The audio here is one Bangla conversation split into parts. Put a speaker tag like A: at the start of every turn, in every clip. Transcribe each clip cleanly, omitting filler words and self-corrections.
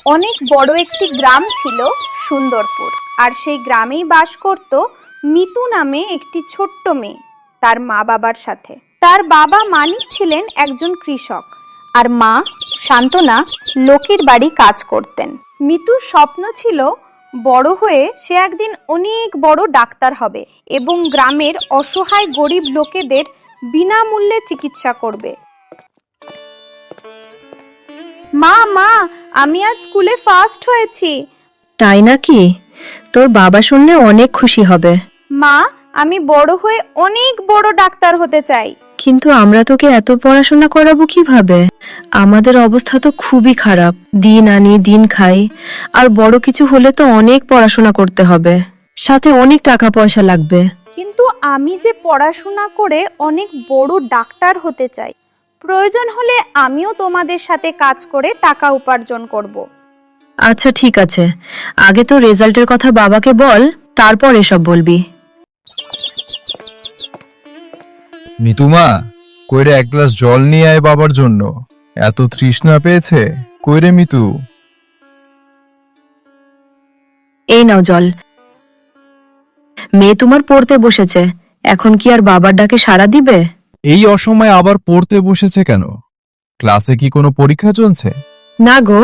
A: অনেক বড় একটি গ্রাম ছিল সুন্দরপুর। আর সেই গ্রামেই বাস করত মিতু নামে একটি ছোট্ট মেয়ে তার মা বাবার সাথে। তার বাবা মানিক ছিলেন একজন কৃষক, আর মা শান্তনা লোকের বাড়ি কাজ করতেন। মিতুর স্বপ্ন ছিল বড় হয়ে সে একদিন অনেক বড় ডাক্তার হবে এবং গ্রামের অসহায় গরিব লোকেদের বিনামূল্যে চিকিৎসা করবে। মা মা, আমি আজ স্কুলে ফার্স্ট হয়েছি।
B: তাই নাকি? তোর বাবা শুনলে অনেক খুশি হবে।
A: মা, আমি বড় হয়ে অনেক বড় ডাক্তার হতে চাই।
B: কিন্তু আমরা তোকে এত পড়াশোনা করাবো কিভাবে? আমাদের অবস্থা তো খুবই খারাপ, দিন আনি দিন খাই, আর বড় কিছু হলে তো অনেক পড়াশোনা করতে হবে, সাথে অনেক টাকা পয়সা লাগবে।
A: কিন্তু আমি যে পড়াশোনা করে অনেক বড় ডাক্তার হতে চাই, প্রয়োজন হলে আমিও তোমাদের সাথে কাজ করে টাকা উপার্জন করব।
B: আচ্ছা ঠিক আছে, আগে তো রেজাল্টের কথা বাবাকে বল, তারপর এসব বলবি।
C: মিতুমা, কইরে এক গ্লাস জল নিয়ে আয় বাবার জন্য, এত তৃষ্ণা পেয়েছে। কইরে মিতু।
B: এই নাও জল। মেয়ে তোমার পড়তে বসেছে, এখন কি আর বাবার ডাকে সাড়া দিবে?
C: এই অসময়ে আবার পড়তে বসেছে কেন? ক্লাসে কি কোনো পরীক্ষা চলছে?
B: না গো,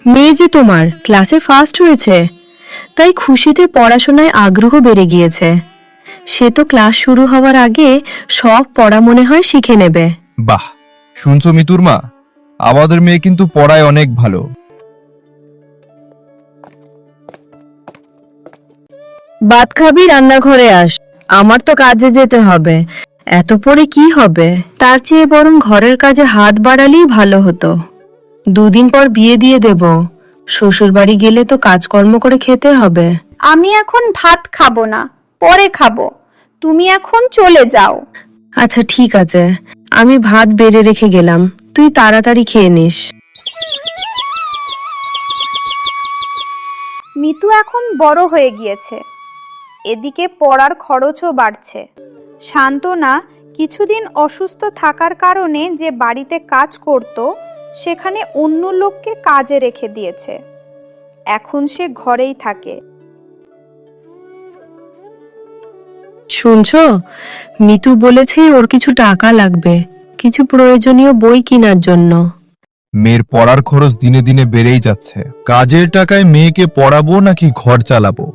B: মেয়ে যে তোমার ক্লাসে ফার্স্ট হয়েছে, তাই খুশিতে পড়াশোনায় আগ্রহ বেড়ে গিয়েছে। সে তো ক্লাস শুরু হওয়ার আগে সব পড়া মনে হয় শিখে নেবে।
C: বাহ, শুনছো মিতুর মা, আমাদের মেয়ে কিন্তু পড়ায় অনেক ভালো।
B: ভাত খাবি? রান্নাঘরে আস, আমার তো কাজে যেতে হবে। এত পড়ে কি হবে? তার চেয়ে বরং ঘরের কাজে হাত বাড়ালেই ভালো হতো। 2 দিন পর বিয়ে দিয়ে দেব, শ্বশুর বাড়ি গেলে তো কাজকর্ম করে খেতে হবে।
A: আমি এখন ভাত খাবো না, পরে খাবো। তুমি এখন চলে যাও।
B: আচ্ছা ঠিক আছে, আমি ভাত বেড়ে রেখে গেলাম, তুই তাড়াতাড়ি খেয়ে নিস।
A: মিতু এখন বড় হয়ে গিয়েছে, এদিকে পড়ার খরচও বাড়ছে। শান্তনা কিছুদিন অসুস্থ থাকার কারণে যে বাড়িতে কাজ করত, সেখানে অন্য লোককে কাজে রেখে দিয়েছে। এখন সে ঘরেই থাকে।
B: শুনছো, মিতু বলেছে ওর কিছু টাকা লাগবে, কিছু প্রয়োজনীয় বই কেনার জন্য।
C: মেয়ের পড়ার খরচ দিনে দিনে বেড়েই যাচ্ছে। কাজের টাকায় মেয়েকে পড়াবো নাকি ঘর চালাবো?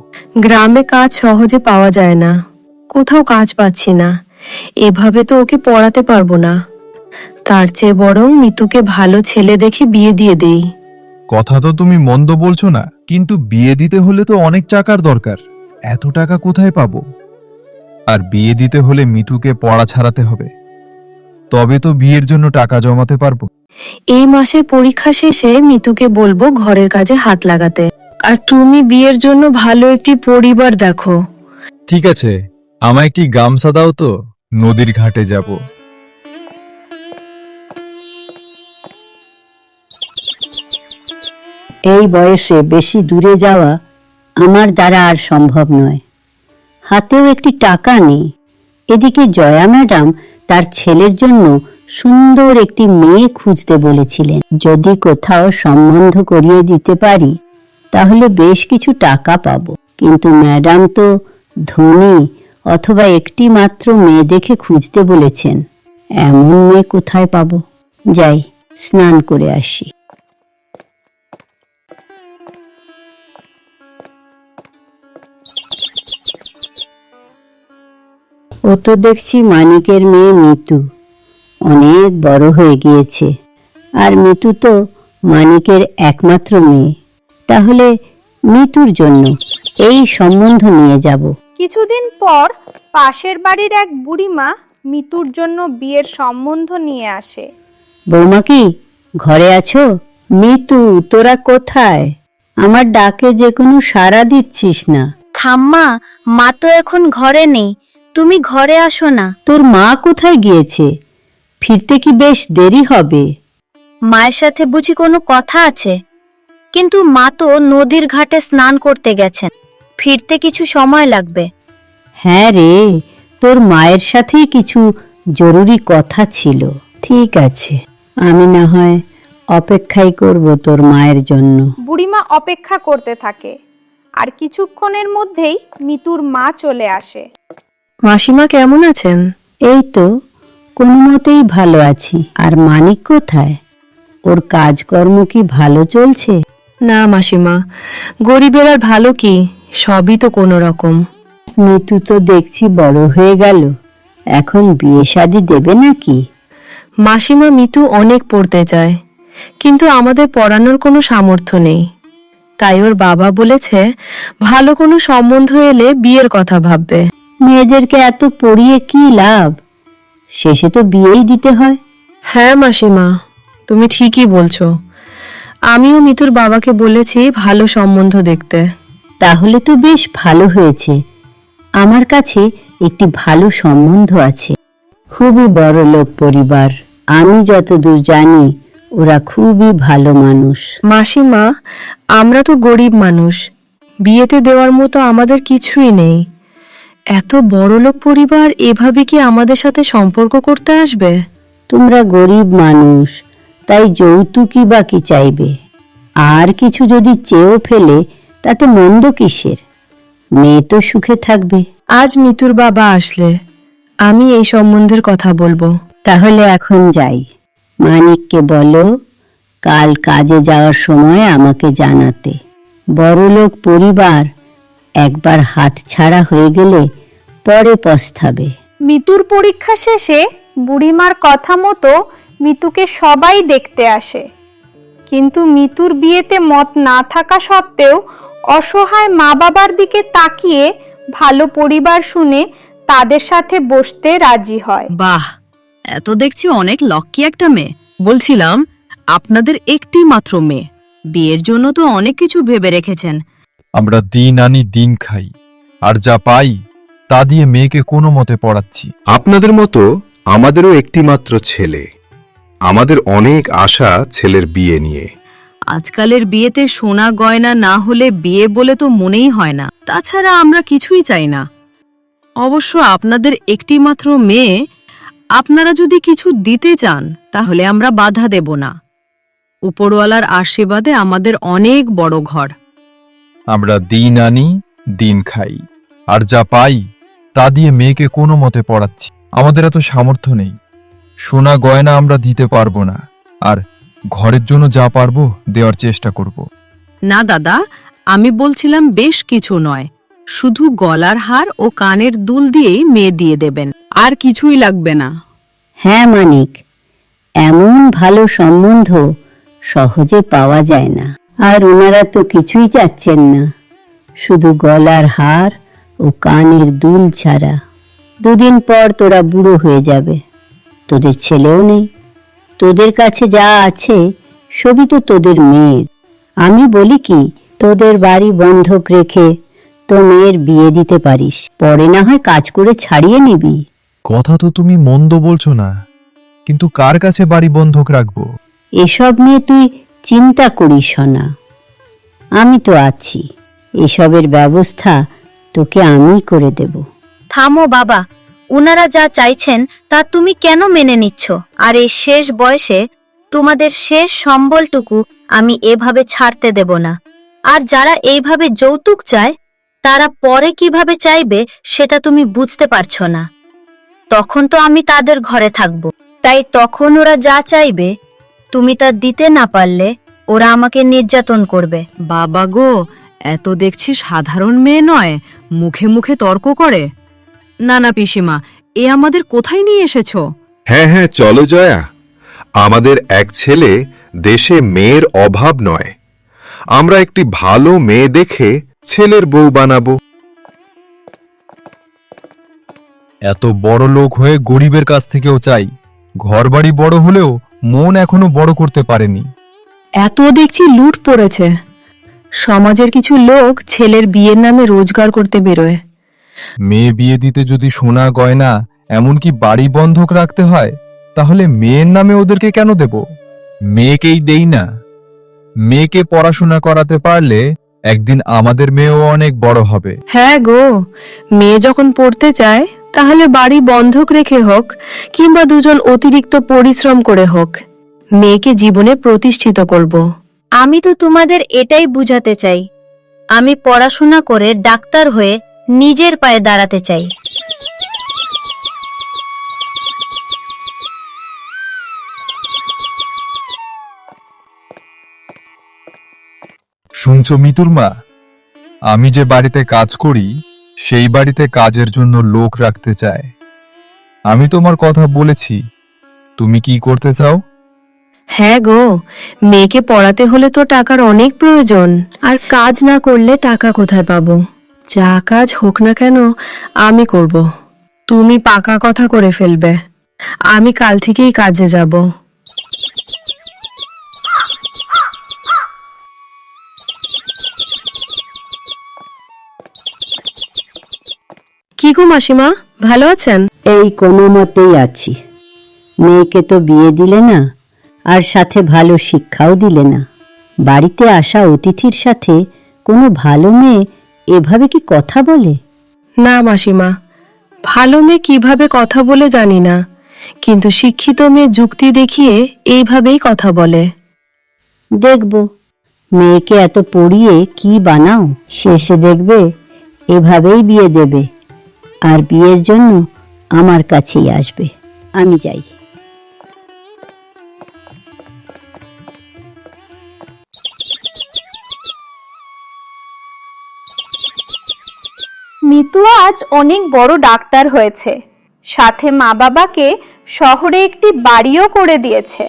B: গ্রামে কাজ সহজে পাওয়া যায় না, কোথাও কাজ পাচ্ছি না, এভাবে তো ওকে পড়াতে পারবো না। তার চেয়ে বরং মিতুকে ভালো ছেলে দেখে বিয়ে দিয়ে দেই।
C: কথা তো তুমি মন্দ বলছো না, কিন্তু বিয়ে দিতে হলে তো অনেক টাকার দরকার। এত টাকা কোথায় পাবো? আর বিয়ে দিতে হলে মিতুকে পড়া ছাড়াতে হবে, তবে তো বিয়ের জন্য টাকা জমাতে পারবো।
B: এই মাসে পরীক্ষা শেষে মিতুকে বলবো ঘরের কাজে হাত লাগাতে, আর তুমি বিয়ের জন্য ভালো একটি পরিবার দেখো।
C: ঠিক আছে, আমায় একটি গামছা দাও তো, নদীর ঘাটে যাব।
D: এই বয়সে বেশি দূরে যাওয়া আমার দ্বারা আর সম্ভব নয়। হাতেও একটি টাকা নেই। এদিকে জয়া ম্যাডাম তার ছেলের জন্য সুন্দর একটি মেয়ে খুঁজতে বলেছিলেন। যদি কোথাও সম্বন্ধ করিয়ে দিতে পারি তাহলে বেশ কিছু টাকা পাবো। কিন্তু ম্যাডাম তো ধনী অথবা একটি মাত্র মেয়ে দেখে খুঁজতে বলেছেন। এমন মেয়ে কোথায় পাবো? যাই, স্নান করে আসি। ও তো দেখছি মানিকের মেয়ে মিতু, অনেক বড় হয়ে গিয়েছে। আর মিতু তো মানিকের একমাত্র মেয়ে। তাহলে মিতুর জন্য এই সম্বন্ধ নিয়ে যাব।
A: কিছুদিন পর পাশের বাড়ির এক বুড়িমা মিতুর জন্য বিয়ের সম্বন্ধ নিয়ে আসে।
D: বৌমা কি ঘরে আছো? মিতু, তোরা কোথায়? আমার ডাকে যে কোনো সাড়া দিচ্ছিস না।
E: ঠাম্মা, মা তো এখন ঘরে নেই, তুমি ঘরে আসো না।
D: তোর মা কোথায় গিয়েছে? ফিরতে কি বেশ দেরি হবে?
E: মায়ের সাথে বুঝি কোনো কথা আছে? কিন্তু মা তো নদীর ঘাটে স্নান করতে গেছেন, ফিরতে কিছু সময় লাগবে।
D: হ্যাঁ রে, তোর মায়ের সাথেই কিছু জরুরি কথা ছিল। ঠিক আছে, আমি না হয় অপেক্ষাই করব তোর মায়ের জন্য।
A: বুড়িমা অপেক্ষা করতে থাকে আর কিছুক্ষণের মধ্যেই মিতুর মা চলে আসে।
B: মাসিমা কেমন আছেন?
D: এই তো কোনো মতেই ভালো আছি। আর মানিক কোথায়? ওর কাজকর্ম কি ভালো চলছে?
B: না মাসিমা, গরিবের আর ভালো কি, সবই তো কোনো রকম।
D: মিতু তো দেখছি বড় হয়ে গেল, এখন বিয়ে শাদী দেবে নাকি?
B: মাসিমা, মিতু অনেক পড়তে চায়, কিন্তু আমাদের পড়ানোর কোনো সামর্থ্য নেই। তাই ওর বাবা বলেছে ভালো কোনো সম্বন্ধ এলে বিয়ের কথা ভাববে।
D: মেয়েদেরকে এত পড়িয়ে কি লাভ? শেষে তো বিয়েই দিতে হয়।
B: হ্যাঁ মাসিমা, তুমি ঠিকই বলছো। আমিও মিতুর বাবাকে বলেছি ভালো সম্বন্ধ দেখতে।
D: তাহলে তো বেশ ভালো হয়েছে। আমার কাছে একটি ভালো সম্বন্ধ আছে, খুবই বড় লোক পরিবার। আমি যতদূর জানি ওরা খুবই ভালো মানুষ।
B: মাসিমা, আমরা তো গরিব মানুষ, বিয়েতে দেওয়ার মতো আমাদের কিছুই নেই। এত বড়লোক পরিবার এভাবে কি আমাদের সাথে সম্পর্ক করতে আসবে?
D: তোমরা গরিব মানুষ, তাই যৌতুকই বা কি চাইবে? আর কিছু যদি চেয়েও ফেলে তাতে মন্দ কিসের? মেয়ে তো সুখে থাকবে।
B: আজ মিতুর বাবা আসলে আমি এই সম্বন্ধের কথা বলবো।
D: তাহলে এখন যাই। মানিককে বলো কাল কাজে যাওয়ার সময় আমাকে জানাতে। বড়লোক পরিবার একবার হাতছাড়া হয়ে গেলে পরে পস্তাবে।
A: মিতুর পরীক্ষা শেষে বুড়িমার কথা মতো মিতুকে সবাই দেখতে আসে, কিন্তু মিতুর বিয়েতে মত না থাকা সত্ত্বেও অসহায় মা বাবার দিকে তাকিয়ে ভালো পরিবার শুনে তাদের সাথে বসতে রাজি হয়।
F: বাহ, এত দেখছি অনেক লক্ষ্মী একটা মেয়ে। বলছিলাম, আপনাদের একটি মাত্র মেয়ে, বিয়ের জন্য তো অনেক কিছু ভেবে রেখেছেন।
C: আমরা দিন আনি দিন খাই, আর যা পাই তা দিয়ে মেয়েকে কোনো মতে পড়াচ্ছি।
G: আপনাদের মতো আমাদেরও একটিমাত্র ছেলে। আমাদের অনেক আশা ছেলের বিয়ে নিয়ে।
F: আজকালের বিয়েতে সোনা গয়না না হলে বিয়ে বলে তো মনেই হয় না। তাছাড়া আমরা কিছুই চাই না। অবশ্য আপনাদের একটি মাত্র মেয়ে, আপনারা যদি কিছু দিতে চান তাহলে আমরা বাধা দেব না। উপরওয়ালার আশীর্বাদে আমাদের অনেক বড় ঘর।
C: আমরা দিন আনি দিন খাই, আর যা পাই তা দিয়ে মেয়েকে কোনো মতে পড়াচ্ছি। আমাদের এত সামর্থ্য নেই, সোনা গয়না আমরা দিতে পারবো না, আর ঘরের জন্য যা পারবো দেওয়ার চেষ্টা করব।
F: না দাদা, আমি বলছিলাম বেশ কিছু নয়, শুধু গলার হার ও কানের দুল দিয়েই মেয়ে দিয়ে দেবেন, আর কিছুই লাগবে না।
D: হ্যাঁ মানিক, এমন ভালো সম্বন্ধ সহজে পাওয়া যায় না। আর ওনারা তো কিছুই চাচ্ছেন না, শুধু গলার হার ও কানের দুল ছাড়া। দুদিন পর তোরা বুড়ো হয়ে যাবে, তোদের ছেলেও নেই। তোদের কাছে যা আছে সবই তো তোদের মেয়ের। আমি বলি কি, তোদের বাড়ি বন্ধক রেখে তো মেয়ের বিয়ে দিতে পারিস, পরে না হয় কাজ করে ছাড়িয়ে নিবি।
C: কথা তো তুমি মন্দ বলছো না, কিন্তু কার কাছে বাড়ি বন্ধক রাখবো?
D: এসব নিয়ে তুই চিন্তা করিস না, আমি তো আছি। এসবের ব্যবস্থা তোকে আমি করে দেব।
E: থামো বাবা, উনারা যা চাইছেন তা তুমি কেন মেনে নিচ্ছ? আর এই শেষ বয়সে তোমাদের শেষ সম্বলটুকু আমি এভাবে ছাড়তে দেব না। আর যারা এইভাবে যৌতুক চায় তারা পরে কিভাবে চাইবে সেটা তুমি বুঝতে পারছো না। তখন তো আমি তাদের ঘরে থাকব, তাই তখন ওরা যা চাইবে তুমি তা দিতে না পারলে ওরা আমাকে নির্যাতন করবে।
F: বাবা গো, এত দেখছি সাধারণ মেয়ে নয়, মুখে মুখে তর্ক করে। না না পিসিমা, এ আমাদের কোথায় নিয়ে এসেছো?
G: হ্যাঁ হ্যাঁ, চলো জয়া। আমাদের এক ছেলে, দেশে মেয়ের অভাব নয়। আমরা একটি ভালো মেয়ে দেখে ছেলের বউ বানাবো।
C: এত বড় লোক হয়ে গরিবের কাছ থেকেও চাই। ঘরবাড়ি বড় হলেও মন এখনো বড় করতে পারেনি।
B: এত দেখছি লুট পড়েছে। সমাজের কিছু লোক ছেলের বিয়ের নামে রোজগার করতে বেরোয়।
C: মেয়ে বিয়ে দিতে যদি সোনা গয়না এমনকি বাড়ি বন্ধক রাখতে হয়, তাহলে মেয়ের নামে ওদেরকে কেন দেব? মেয়েকেই দেই না। মেয়েকে পড়াশোনা করাতে পারলে একদিন আমাদের মেয়েও অনেক বড় হবে।
B: হ্যাঁ গো, মেয়ে যখন পড়তে চায় তাহলে বাড়ি বন্ধক রেখে হোক, কিংবা দুজন অতিরিক্ত পরিশ্রম করে হোক, মেয়েকে জীবনে প্রতিষ্ঠিত করব।
E: আমি তো তোমাদের এটাই বুঝাতে চাই, আমি পড়াশোনা করে ডাক্তার হয়ে নিজের পায়ে দাঁড়াতে চাই।
C: শুনছো মিতুর মা, আমি যে বাড়িতে কাজ করি সেই বাড়িতে কাজের জন্য লোক রাখতে চায়। আমি তোমার কথা বলেছি, তুমি কি করতে চাও?
B: হ্যাঁ গো, মেয়েকে পড়াতে হলে তো টাকার অনেক প্রয়োজন, আর কাজ না করলে টাকা কোথায় পাবো? যা কাজ হোক না কেন আমি করব। তুমি পাকা কথা করে ফেলবে, আমি কাল থেকেই কাজে যাব। কি গো মাসিমা, ভালো আছেন?
D: এই কোনো মতেই আছি। মেয়েকে তো বিয়ে দিলে না, আর সাথে ভালো শিক্ষাও দিলে না। বাড়িতে আসা অতিথির সাথে কোনো ভালো মেয়ে এভাবে কি কথা বলে?
B: না মাসিমা, ভালো মেয়ে কিভাবে কথা বলে জানি না, কিন্তু শিক্ষিত মেয়ে যুক্তি দেখিয়ে এইভাবেই কথা বলে।
D: দেখব মেয়েকে এত পড়িয়ে কি বানাও, শেষে দেখবে এভাবেই বিয়ে দেবে, আর বিয়ের জন্য আমার কাছেই আসবে। আমি যাই।
A: মিতু আজ অনেক বড় ডাক্তার হয়েছে, সাথে মা বাবাকে শহরে একটি বাড়িও করে দিয়েছে।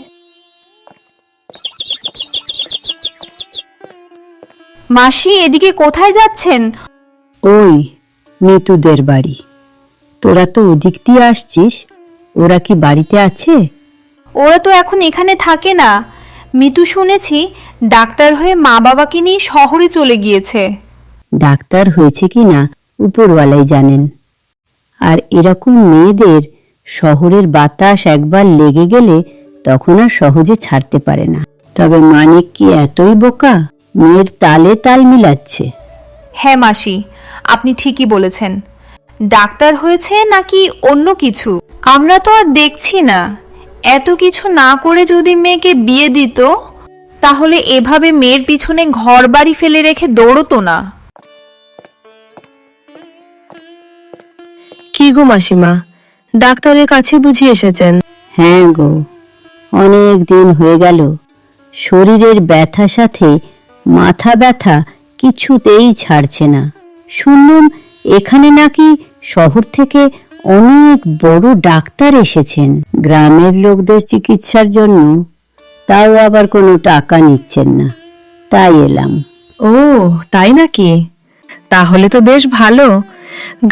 A: মাসি, এদিকে কোথায় যাচ্ছেন?
D: ওই মিতুদের বাড়ি। তোরা তো ওদিক দিয়ে আসছিস, ওরা কি বাড়িতে আছে?
A: ওরা তো এখন এখানে থাকে না। মিতু শুনেছি ডাক্তার হয়ে মা বাবাকে নিয়ে শহরে চলে গিয়েছে।
D: ডাক্তার হয়েছে কি না উপরওয়ালাই জানেন। আর এরকম মেয়েদের শহরের বাতাস একবার লেগে গেলে তখন আর সহজে ছাড়তে পারে না। তবে মানিক কি এতই বোকা? মেয়ের তালে তাল মিলাচ্ছে।
A: হ্যাঁ মাসি, আপনি ঠিকই বলেছেন। ডাক্তার হয়েছে নাকি অন্য কিছু আমরা তো আর দেখছি না। এত কিছু না করে যদি মেয়েকে বিয়ে দিত, তাহলে এভাবে মেয়ের পিছনে ঘর বাড়ি ফেলে রেখে দৌড়তো না।
B: কি গো মাসিমা, ডাক্তারের কাছে বুঝি এসেছেন?
D: হ্যাঁ গো, অনেক দিন হয়ে গেল। শরীরের ব্যথা সাথে মাথা ব্যথা কিছুতেই ছাড়ছে না। শুনলাম এখানে নাকি শহর থেকে অনেক বড় ডাক্তার এসেছেন গ্রামের লোকদের চিকিৎসার জন্য, তাও আবার কোনো টাকা নিচ্ছেন না। তাই এলাম।
B: ও তাই নাকি? তাহলে তো বেশ ভালো।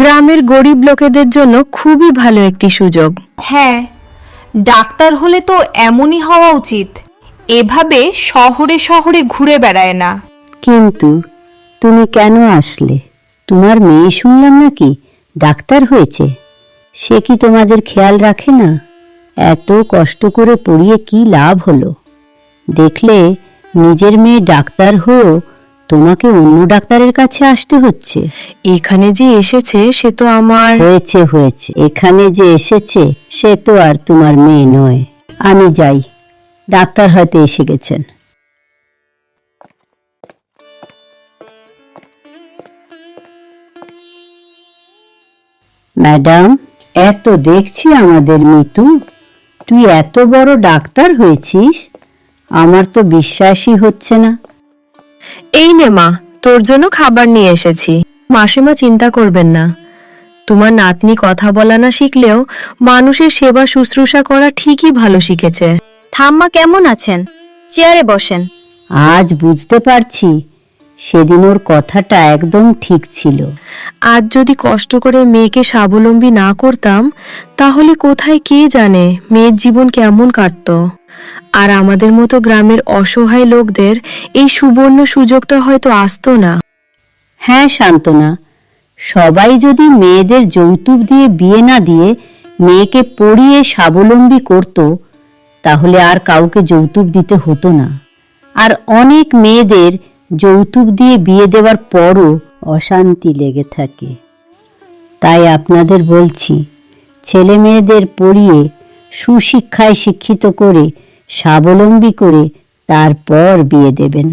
B: গ্রামের গরিব লোকেদের জন্য খুবই ভালো একটি সুযোগ।
A: হ্যাঁ, ডাক্তার হলে তো এমনই হওয়া উচিত, এভাবে শহরে শহরে ঘুরে বেড়ায় না।
D: কিন্তু তুমি কেন আসলে? তোমার মেয়ে শুনলাম নাকি ডাক্তার হয়েছে। সে কি তোমাদের খেয়াল রাখে না? এত কষ্ট করে পড়িয়ে কি লাভ হলো? দেখলে নিজের মেয়ে ডাক্তার হয়েও তোমাকে অন্য ডাক্তারের কাছে আসতে হচ্ছে।
B: এখানে যে এসেছে সে তো আমার...
D: হয়েছে হয়েছে, এখানে যে এসেছে সে তো আর তোমার মেয়ে নয়। আমি যাই, ডাক্তার হয়তো এসে গেছেন। ম্যাডাম, এত দেখছি আমাদের মিতু, তুই এত বড় ডাক্তার হয়েছিস, আমার তো বিশ্বাসই হচ্ছে না।
B: এই নে মা, তোর জন্য খাবার নিয়ে এসেছি। মাসিমা চিন্তা করবেন না, তোমার নাতনি কথা বলা না শিখলেও মানুষের সেবা শুশ্রূষা করা ঠিকই ভালো শিখেছে।
E: ঠাম্মা কেমন আছেন? চেয়ারে বসেন।
D: আজ বুঝতে পারছি সেদিন ওর কথাটা একদম ঠিক ছিল।
B: আজ যদি কষ্ট করে মেয়েকে স্বাবলম্বী না করতাম, তাহলে কোথায় কে জানে মেয়ের জীবন কেমন কাটতো। আর আমাদের মতো গ্রামের অসহায় লোকদের এই সুবর্ণ সুযোগটা হয়তো আসতো না।
D: হ্যাঁ শান্তনা, সবাই যদি মেয়েদের যৌতুক দিয়ে বিয়ে না দিয়ে মেয়েকে পড়িয়ে স্বাবলম্বী করত, তাহলে আর কাউকে যৌতুক দিতে হতো না। আর অনেক মেয়েদের যৌতুক দিয়ে বিয়ে দেওয়ার পরও অশান্তি লেগে থাকে। তাই আপনাদের বলছি, ছেলে মেয়েদের পড়িয়ে সুশিক্ষায় শিক্ষিত করে স্বাবলম্বী করে তারপর বিয়ে দেবেন।